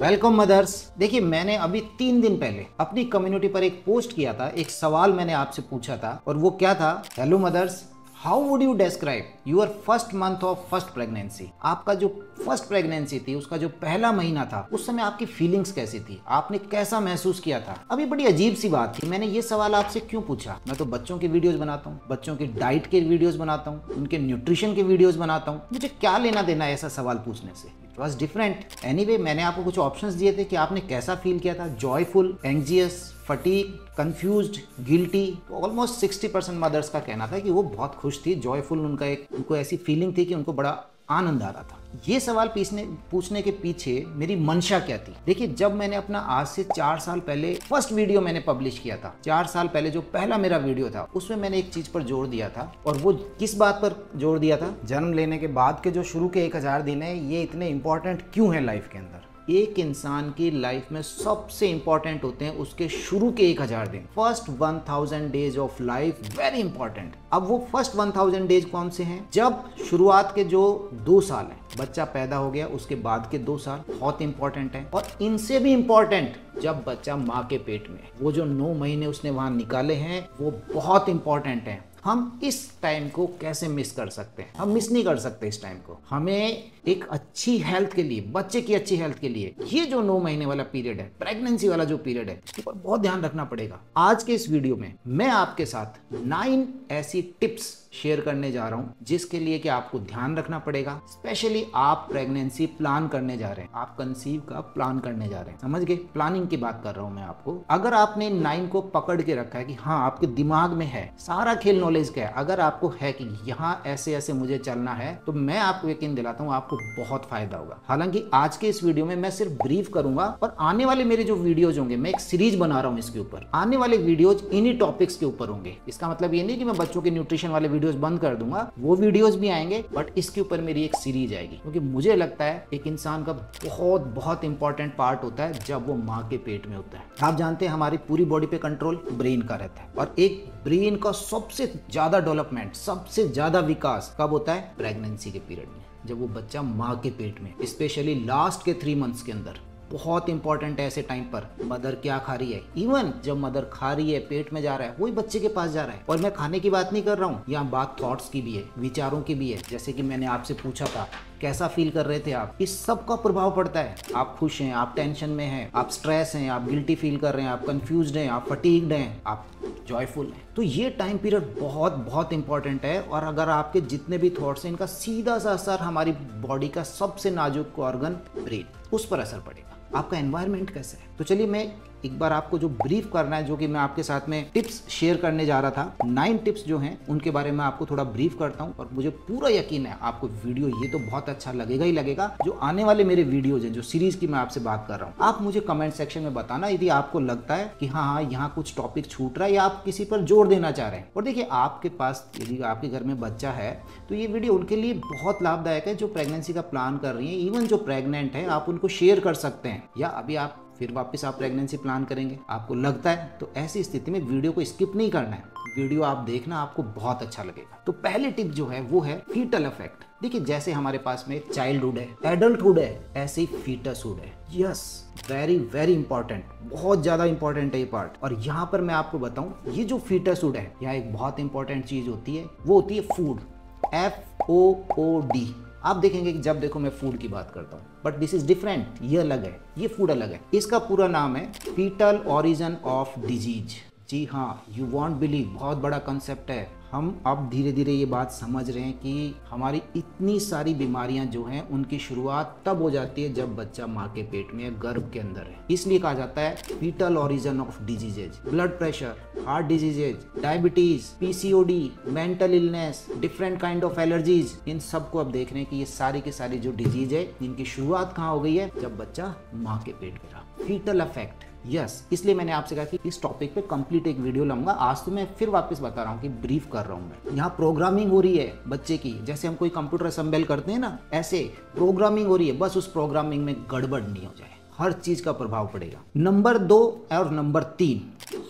Welcome mother's. देखिए, मैंने अभी 3 दिन पहले अपनी कम्युनिटी पर एक पोस्ट किया था। एक सवाल मैंने आपसे पूछा था और वो क्या था? Hello mothers, how would you describe your first month of first pregnancy? आपका जो फर्स्ट प्रेगनेंसी थी, उसका जो पहला महीना था, उस समय आपकी फीलिंग्स कैसी थी? आपने कैसा महसूस किया था? अभी बड़ी अजीब सी बात थी, मैंने ये सवाल आपसे क्यों पूछा? मैं तो बच्चों के वीडियोस बनाता हूँ, बच्चों की डाइट के वीडियोस बनाता हूँ, उनके न्यूट्रिशन के वीडियोस बनाता हूँ। मुझे क्या लेना देना है ऐसा सवाल पूछने से? It was different. एनीवे, मैंने आपको कुछ ऑप्शंस दिए थे कि आपने कैसा फील किया था। Joyful, anxious, fatigue, confused, guilty. तो ऑलमोस्ट 60% मदर्स का कहना था कि वो बहुत खुश थी, जॉयफुल। उनको ऐसी फीलिंग थी कि उनको बड़ा आनंद आ रहा था। ये सवाल पूछने के पीछे मेरी मंशा क्या थी? देखिए, जब मैंने अपना आज से 4 साल पहले फर्स्ट वीडियो मैंने पब्लिश किया था, 4 साल पहले जो पहला मेरा वीडियो था, उसमें मैंने एक चीज पर जोर दिया था। और वो किस बात पर जोर दिया था? जन्म लेने के बाद के जो शुरू के 1000 दिन है, ये इतने इंपॉर्टेंट क्यों है लाइफ के अंदर? एक इंसान की लाइफ में सबसे इंपॉर्टेंट होते हैं उसके शुरू के 1000 दिन। First 1000 days of life very important. अब वो फर्स्ट 1000 डेज कौन से हैं? जब शुरुआत के जो 2 साल हैं, बच्चा पैदा हो गया, उसके बाद के 2 साल बहुत इंपॉर्टेंट है। और इनसे भी इंपॉर्टेंट जब बच्चा माँ के पेट में, वो जो 9 महीने उसने वहां निकाले हैं, वो बहुत इंपॉर्टेंट है। हम इस टाइम को कैसे मिस कर सकते हैं? हम मिस नहीं कर सकते इस टाइम को। हमें एक अच्छी हेल्थ के लिए, बच्चे की अच्छी हेल्थ के लिए, ये जो 9 महीने वाला पीरियड है, प्रेगनेंसी वाला जो पीरियड है, इसके ऊपर बहुत ध्यान रखना पड़ेगा। आज के इस वीडियो में मैं आपके साथ 9 ऐसी टिप्स शेयर करने जा रहा हूं जिसके लिए कि आपको ध्यान रखना पड़ेगा। स्पेशली आप प्रेगनेंसी प्लान करने जा रहे हैं, आप कंसीव का प्लान करने जा रहे हैं। समझ गए? प्लानिंग की बात कर रहा हूं मैं आपको। अगर आपने 9 को पकड़ के रखा है कि हाँ, आपके दिमाग में है, सारा खेल नॉलेज का है, अगर आपको है कि यहाँ ऐसे ऐसे मुझे चलना है, तो मैं आपको यकीन दिलाता हूँ आपको बहुत फायदा होगा। हालांकि आज के इस वीडियो में मैं सिर्फ ब्रीफ करूंगा, और आने वाले मेरे जो वीडियोज होंगे, मैं एक सीरीज बना रहा हूँ इसके ऊपर, आने वाले वीडियोज इन्हीं टॉपिक्स के ऊपर होंगे। इसका मतलब ये नहीं कि मैं बच्चों के न्यूट्रिशन वाले वीडियोस बंद कर दूंगा, वो वीडियोस भी आएंगे, बट इसके ऊपर मेरी एक सीरीज आएगी। क्योंकि मुझे लगता है एक इंसान का बहुत बहुत इंपॉर्टेंट पार्ट होता है जब वो माँ के पेट में होता है। आप जानते हैं हमारी पूरी बॉडी पे कंट्रोल ब्रेन का रहता है, और एक ब्रेन का सबसे ज्यादा डेवलपमेंट, सबसे ज्यादा विकास कब होता है? प्रेगनेंसी के पीरियड में, जब वो बच्चा माँ के पेट में, स्पेशली लास्ट के 3 मंथ्स के अंदर। बहुत इंपॉर्टेंट है ऐसे टाइम पर मदर क्या खा रही है। इवन जब मदर खा रही है, पेट में जा रहा है, वही बच्चे के पास जा रहा है। और मैं खाने की बात नहीं कर रहा हूँ, यहाँ बात थॉट्स की भी है, विचारों की भी है। जैसे कि मैंने आपसे पूछा था कैसा फील कर रहे थे आप, इस सब का प्रभाव पड़ता है। आप खुश हैं, आप टेंशन में हैं, आप स्ट्रेस हैं, आप गिल्टी फील कर रहे हैं, आप कंफ्यूज्ड हैं, आप फटीग्ड हैं, आप जॉयफुल हैं। तो ये टाइम पीरियड बहुत बहुत इंपॉर्टेंट है। और अगर आपके जितने भी थॉट्स हैं, इनका सीधा सा असर हमारी बॉडी का सबसे नाजुक ऑर्गन ब्रेन, उस पर असर पड़ेगा। आपका एनवायरनमेंट कैसा है? तो चलिए, मैं एक बार आपको जो ब्रीफ करना है, जो कि मैं आपके साथ में टिप्स शेयर करने जा रहा था, 9 टिप्स जो हैं उनके बारे में आपको थोड़ा ब्रीफ करता हूं। और मुझे पूरा यकीन है आपको वीडियो ये तो बहुत अच्छा लगेगा ही लगेगा। जो आने वाले मेरे वीडियोज हैं, जो सीरीज की मैं आपसे बात कर रहा हूँ, आप मुझे कमेंट सेक्शन में बताना यदि आपको लगता है कि हाँ, यहाँ कुछ टॉपिक छूट रहा है या आप किसी पर जोर देना चाह रहे हैं। और देखिए, आपके पास यदि आपके घर में बच्चा है तो ये वीडियो उनके लिए बहुत लाभदायक है, जो प्रेगनेंसी का प्लान कर रही है। इवन जो प्रेग्नेंट है, आप उनको शेयर कर सकते हैं, या अभी आप फिर वापस आप प्रेगनेंसी प्लान करेंगे, आपको लगता है, तो ऐसी स्थिति में वीडियो को स्किप नहीं करना है, वीडियो आप देखना, आपको बहुत अच्छा लगेगा। तो पहली टिप जो है वो है फीटल इफेक्ट। देखिए, जैसे हमारे पास में चाइल्डहुड है, एडल्टहुड है, ऐसे ही फीटसहुड है। यस, वेरी वेरी इंपॉर्टेंट, बहुत ज्यादा इंपॉर्टेंट है ये पार्ट। और यहाँ पर मैं आपको बताऊं, ये जो फीटसहुड है, यहाँ एक बहुत इंपॉर्टेंट चीज होती है, वो होती है फूड। FOOD। आप देखेंगे कि जब देखो मैं फूड की बात करता हूँ, बट दिस इज डिफरेंट, ये अलग है, ये फूड अलग है। इसका पूरा नाम है फीटल ओरिजिन ऑफ डिजीज। जी हाँ, यू वॉन्ट बिलीव, बहुत बड़ा कंसेप्ट है। हम अब धीरे धीरे ये बात समझ रहे हैं कि हमारी इतनी सारी बीमारियां जो हैं, उनकी शुरुआत तब हो जाती है जब बच्चा माँ के पेट में, गर्भ के अंदर है। इसलिए कहा जाता है fetal origin of diseases. Blood pressure, heart diseases, diabetes, PCOD, mental illness, different kind of allergies, इन सबको अब देख रहे हैं कि ये सारी की सारी जो डिजीज है, इनकी शुरुआत कहाँ हो गई है? जब बच्चा माँ के पेट में रहा। फीटल इफेक्ट, यस, इसलिए मैंने आपसे कहा कि इस टॉपिक पे कंप्लीट एक वीडियो लाऊंगा। आज तो मैं फिर वापस बता रहा हूँ कि ब्रीफ कर रहा हूँ मैं। यहाँ प्रोग्रामिंग हो रही है बच्चे की, जैसे हम कोई कंप्यूटर असेंबल करते हैं ना, ऐसे प्रोग्रामिंग हो रही है। बस उस प्रोग्रामिंग में गड़बड़ नहीं हो जाए, हर चीज का प्रभाव पड़ेगा। नंबर 2 और number 3,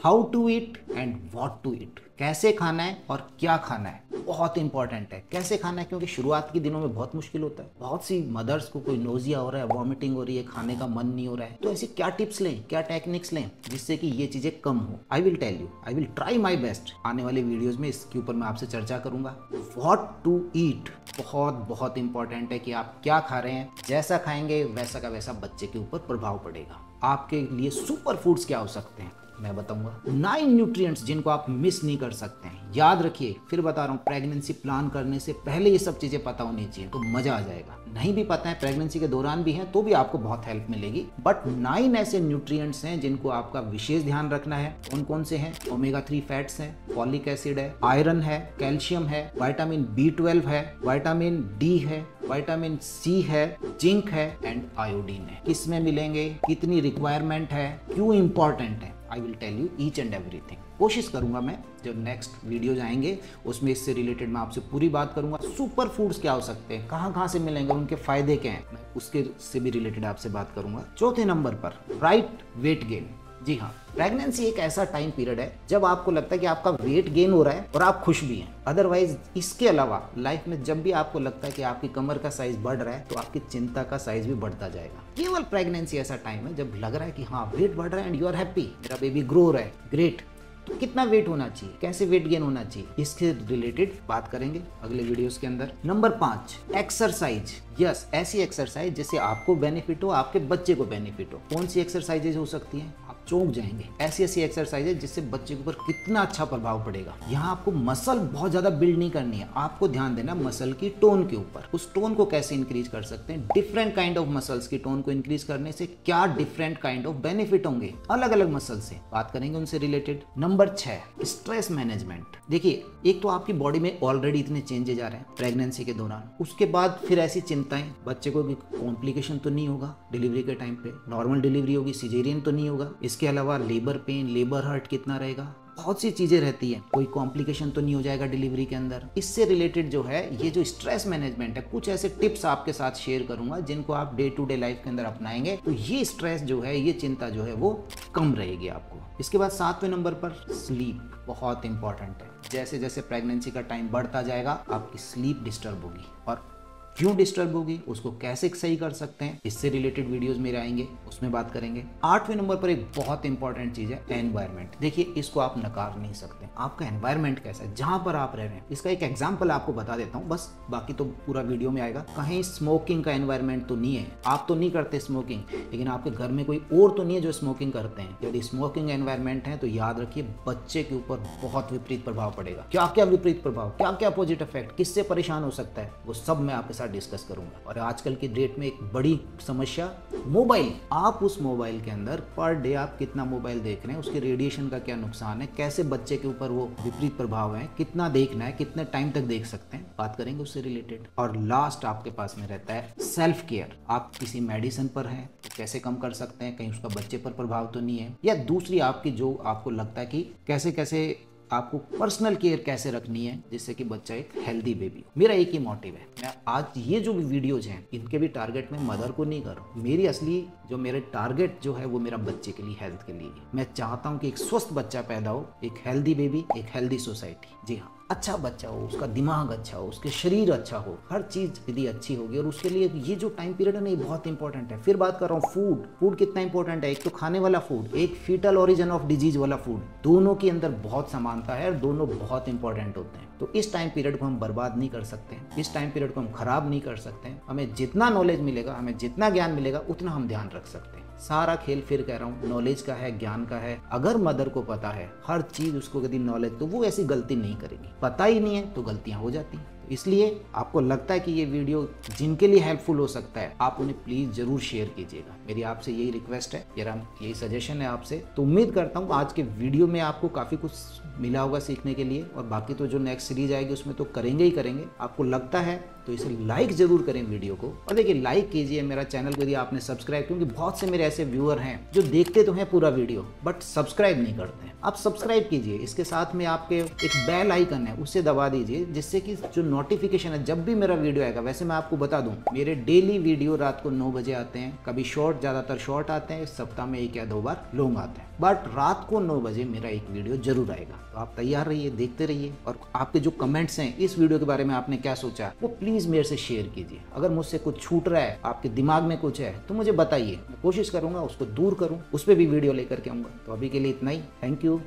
how to eat and what to eat. कैसे खाना है और क्या खाना है। बहुत इंपॉर्टेंट है। कैसे खाना है, क्योंकि शुरुआत के दिनों में बहुत मुश्किल होता है। बहुत सी मदर्स को कोई नोजिया हो रहा है, वॉमिटिंग हो रही है, खाने का मन नहीं हो रहा है, तो ऐसी क्या टिप्स लें, क्या टेक्निक्स लें जिससे कि ये चीजें कम हो। I will tell you, I will try my best. आने वाले वीडियोज में इसके ऊपर मैं आपसे चर्चा करूंगा। व्हाट टू ईट बहुत बहुत इंपॉर्टेंट है कि आप क्या खा रहे हैं। जैसा खाएंगे वैसा का वैसा बच्चे के ऊपर प्रभाव पड़ेगा। आपके लिए सुपर फूड्स क्या हो सकते हैं मैं बताऊंगा। 9 न्यूट्रिएंट्स जिनको आप मिस नहीं कर सकते हैं। याद रखिए, फिर बता रहा हूँ, प्रेगनेंसी प्लान करने से पहले ये सब चीजें पता होनी चाहिए, तो मजा आ जाएगा। नहीं भी पता है, प्रेगनेंसी के दौरान भी है, तो भी आपको बहुत हेल्प मिलेगी। बट 9 ऐसे न्यूट्रिएंट्स हैं जिनको आपका विशेष ध्यान रखना है। कौन कौन से हैं? ओमेगा 3 फैट्स हैं, फॉलिक एसिड है, आयरन है, कैल्शियम है, विटामिन B12 है, विटामिन D है, विटामिन C है, जिंक है एंड आयोडीन है। किस में मिलेंगे, कितनी रिक्वायरमेंट है, क्यों इंपॉर्टेंट है, I will tell you each and everything. कोशिश करूंगा मैं जब नेक्स्ट वीडियोज आएंगे उसमें इससे रिलेटेड मैं आपसे पूरी बात करूंगा। सुपर फूड्स क्या हो सकते हैं, कहाँ कहाँ से मिलेंगे, उनके फायदे क्या हैं, मैं उसके से भी रिलेटेड आपसे बात करूंगा। चौथे नंबर पर राइट वेट गेन। जी हाँ, प्रेगनेंसी एक ऐसा टाइम पीरियड है जब आपको लगता है कि आपका वेट गेन हो रहा है और आप खुश भी हैं। अदरवाइज इसके अलावा लाइफ में जब भी आपको लगता है कि आपकी कमर का साइज बढ़ रहा है तो आपकी चिंता का साइज भी बढ़ता जाएगा। केवल प्रेगनेंसी ऐसा टाइम है जब लग रहा है कि हाँ वेट बढ़ रहा है एंड यू आर हैप्पी, मेरा बेबी ग्रो हो रहा है, ग्रेट। तो कितना वेट होना चाहिए, कैसे वेट गेन होना चाहिए, इसके रिलेटेड बात करेंगे अगले वीडियोस के अंदर। Number 5, exercise. यस, ऐसी एक्सरसाइज जिससे आपको बेनिफिट हो, आपके बच्चे को बेनिफिट हो। कौन सी एक्सरसाइजेज हो सकती हैं? आप चौंक जाएंगे। ऐसी ऐसी एक्सरसाइजेज जिससे बच्चे के ऊपर कितना अच्छा प्रभाव पड़ेगा। यहाँ आपको मसल बहुत ज्यादा बिल्ड नहीं करनी है, आपको ध्यान देना मसल की टोन के ऊपर। उस टोन को कैसे इंक्रीज कर सकते हैं, डिफरेंट काइंड ऑफ मसल्स की टोन को इंक्रीज करने से क्या डिफरेंट काइंड ऑफ बेनिफिट होंगे अलग अलग मसल से, बात करेंगे उनसे रिलेटेड। Number 6, stress management. देखिए, एक तो आपकी बॉडी में ऑलरेडी इतने चेंजेज आ रहे हैं प्रेगनेंसी के दौरान, उसके बाद फिर ऐसी चिंताएं, बच्चे को कॉम्प्लिकेशन तो नहीं होगा डिलीवरी के टाइम पे, नॉर्मल डिलीवरी होगी, सिजेरियन तो नहीं होगा, इसके अलावा लेबर पेन, लेबर हर्ट कितना रहेगा, बहुत सी चीजें रहती हैं, कोई कॉम्प्लिकेशन तो नहीं हो जाएगा डिलीवरी के अंदर। इससे रिलेटेड जो है ये जो स्ट्रेस मैनेजमेंट है, कुछ ऐसे टिप्स आपके साथ शेयर करूंगा जिनको आप डे टू डे लाइफ के अंदर अपनाएंगे तो ये स्ट्रेस जो है, ये चिंता जो है वो कम रहेगी आपको। इसके बाद 7वें नंबर पर स्लीप, बहुत इंपॉर्टेंट है। जैसे जैसे प्रेगनेंसी का टाइम बढ़ता जाएगा आपकी स्लीप डिस्टर्ब होगी, और क्यों डिस्टर्ब होगी, उसको कैसे सही कर सकते हैं, इससे रिलेटेड वीडियोस मेरे आएंगे, उसमें बात करेंगे। 8वें नंबर पर एक बहुत इंपॉर्टेंट चीज है एनवायरनमेंट। देखिए, इसको आप नकार नहीं सकते। आपका एनवायरनमेंट कैसा है, जहां पर आप रह रहे हैं, इसका एक एग्जांपल आपको बता देता हूं बस, बाकी तो पूरा वीडियो में आएगा। कहीं स्मोकिंग का एनवायरनमेंट तो नहीं है, आप तो नहीं करते स्मोकिंग, लेकिन आपके घर में कोई और तो नहीं है जो स्मोकिंग करते हैं। यदि स्मोकिंग एनवायरनमेंट है तो याद रखिए बच्चे के ऊपर बहुत विपरीत प्रभाव पड़ेगा। क्या क्या विपरीत प्रभाव, क्या क्या अपोजिट इफेक्ट, किससे परेशान हो सकता है, वो सब मैं आपके साथ डिस्कस करूंगा। और आजकल की डेट में एक बड़ी समस्या मोबाइल, आप उस मोबाइल के अंदर पर डे आप कितना मोबाइल देख रहे हैं, उसके रेडिएशन का क्या नुकसान है, कैसे बच्चे के ऊपर वो विपरीत प्रभाव है, कितना देखना है, कितने टाइम तक देख सकते हैं, बात करेंगे उससे रिलेटेड। और लास्ट आपके पास में रहता है सेल्फ केयर। आप किसी मेडिसिन पर हैं तो कैसे कम कर सकते हैं, कहीं उसका बच्चे पर प्रभाव तो नहीं है, या दूसरी आपकी जो आपको लगता है कि कैसे कैसे आपको पर्सनल केयर कैसे रखनी है जिससे कि बच्चा एक हेल्दी बेबी हो। मेरा एक ही मोटिव है, मैं आज ये जो भी वीडियोज हैं इनके भी टारगेट मैं मदर को नहीं कर रहा हूँ। मेरी असली जो मेरे टारगेट जो है वो मेरा बच्चे के लिए, हेल्थ के लिए। मैं चाहता हूँ कि एक स्वस्थ बच्चा पैदा हो, एक हेल्दी बेबी, एक हेल्दी सोसाइटी। जी हाँ, अच्छा बच्चा हो, उसका दिमाग अच्छा हो, उसके शरीर अच्छा हो, हर चीज यदि अच्छी होगी। और उसके लिए ये जो टाइम पीरियड है ना, ये बहुत इंपॉर्टेंट है। फिर बात कर रहा हूँ फूड, फूड कितना इंपॉर्टेंट है। एक तो खाने वाला फूड, एक फीटल ओरिजिन ऑफ डिजीज वाला फूड, दोनों के अंदर बहुत समानता है और दोनों बहुत इंपॉर्टेंट होते हैं। तो इस टाइम पीरियड को हम बर्बाद नहीं कर सकते, इस टाइम पीरियड को हम खराब नहीं कर सकते। हमें जितना नॉलेज मिलेगा, हमें जितना ज्ञान मिलेगा, उतना हम ध्यान रख सकते हैं। सारा खेल फिर कह रहा हूँ नॉलेज का है, ज्ञान का है। अगर मदर को पता है हर चीज, उसको यदि नॉलेज, तो वो ऐसी गलती नहीं करेगी। पता ही नहीं है तो गलतियां हो जाती हैं। इसलिए आपको लगता है कि ये वीडियो जिनके लिए हेल्पफुल हो सकता है, आप उन्हें प्लीज जरूर शेयर कीजिएगा। मेरी आपसे यही रिक्वेस्ट है, यही सजेशन है आपसे। तो उम्मीद करता हूँ आज के वीडियो में आपको काफी कुछ मिला होगा सीखने के लिए, और बाकी तो जो नेक्स्ट सीरीज आएगी उसमें तो करेंगे ही करेंगे। आपको लगता है तो इसे लाइक जरूर करें वीडियो को, और देखिए लाइक कीजिए मेरा चैनल को यदि आपने सब्सक्राइब, क्योंकि बहुत से मेरे ऐसे व्यूअर हैं जो देखते तो हैं पूरा वीडियो बट सब्सक्राइब नहीं करते हैं। आप सब्सक्राइब कीजिए, इसके साथ में आपके एक बेल आइकन है उसे दबा दीजिए, जिससे कि जो नोटिफिकेशन है जब भी मेरा वीडियो आएगा। वैसे मैं आपको बता दूं, मेरे डेली वीडियो रात को 9 बजे आते हैं, कभी शॉर्ट, ज़्यादातर शॉर्ट आते हैं, सप्ताह में 1 या 2 बार लॉन्ग आते हैं, बट रात को 9 बजे मेरा एक वीडियो जरूर आएगा। तो आप तैयार रहिए, देखते रहिए, और आपके जो कमेंट्स हैं इस वीडियो के बारे में आपने क्या सोचा वो प्लीज़ मेरे से शेयर कीजिए। अगर मुझसे कुछ छूट रहा है, आपके दिमाग में कुछ है तो मुझे बताइए, मैं कोशिश करूँगा उसको दूर करूँ, उस पर भी वीडियो लेकर के आऊँगा। तो अभी के लिए इतना ही, थैंक यू।